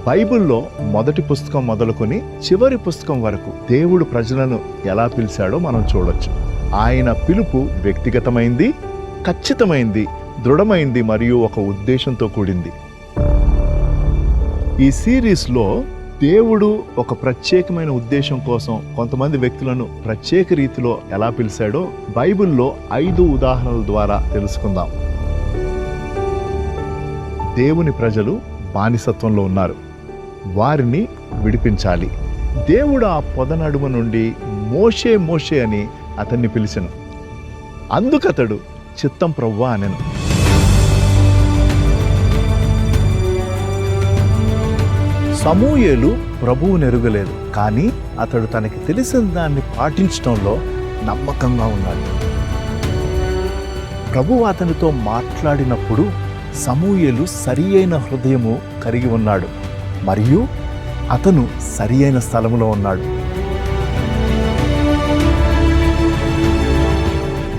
బైబిల్లో మొదటి పుస్తకం మొదలుకొని చివరి పుస్తకం వరకు దేవుడు ప్రజలను ఎలా పిలిచాడో మనం చూడొచ్చు. ఆయన పిలుపు వ్యక్తిగతమైంది, ఖచ్చితమైంది, దృఢమైంది మరియు ఒక ఉద్దేశంతో కూడింది. ఈ సిరీస్లో దేవుడు ఒక ప్రత్యేకమైన ఉద్దేశం కోసం కొంతమంది వ్యక్తులను ప్రత్యేక రీతిలో ఎలా పిలిచాడో బైబిల్లో 5 ఉదాహరణల ద్వారా తెలుసుకుందాం. దేవుని ప్రజలు బానిసత్వంలో ఉన్నారు, వారిని విడిపించాలి. దేవుడు ఆ పొద నడుమ నుండి మోషే మోషే అని అతన్ని పిలిచెను. అందుకతడు చిత్తం ప్రభువా అనెను. సమూయేలు ప్రభువును ఎరుగలేదు, కానీ అతడు తనకి తెలిసిన దాన్ని పాటించడంలో నమ్మకంగా ఉన్నాడు. ప్రభువు అతనితో మాట్లాడినప్పుడు సమూయేలు సరి అయిన హృదయము కలిగి ఉన్నాడు మరియు అతను సరి అయిన స్థలములో ఉన్నాడు.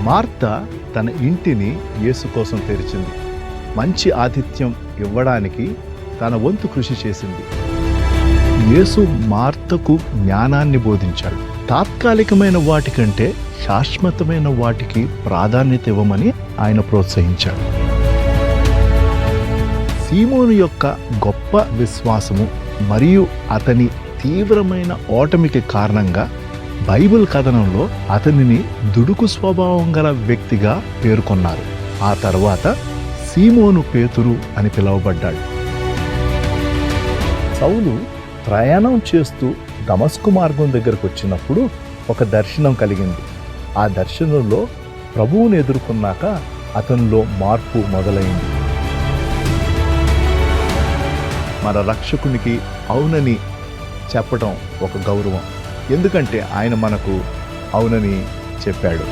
మార్త తన ఇంటిని యేసు కోసం తెరిచింది. మంచి ఆతిథ్యం ఇవ్వడానికి తన వంతు కృషి చేసింది. యేసు మార్తకు జ్ఞానాన్ని బోధించాడు. తాత్కాలికమైన వాటికంటే శాశ్వతమైన వాటికి ప్రాధాన్యత ఇవ్వమని ఆయన ప్రోత్సహించాడు. సీమోను యొక్క గొప్ప విశ్వాసము మరియు అతని తీవ్రమైన ఓటమికి కారణంగా బైబిల్ కథనంలో అతనిని దుడుకు స్వభావం గల వ్యక్తిగా పేర్కొన్నారు. ఆ తర్వాత సీమోను పేతురు అని పిలువబడ్డాడు. సౌలు ప్రయాణం చేస్తూ దమస్కు మార్గం దగ్గరకు వచ్చినప్పుడు ఒక దర్శనం కలిగింది. ఆ దర్శనంలో ప్రభువును ఎదుర్కొన్నాక అతనిలో మార్పు మొదలైంది. మన రక్షకునికి అవునని చెప్పడం ఒక గౌరవం, ఎందుకంటే ఆయన మనకు అవునని చెప్పాడు.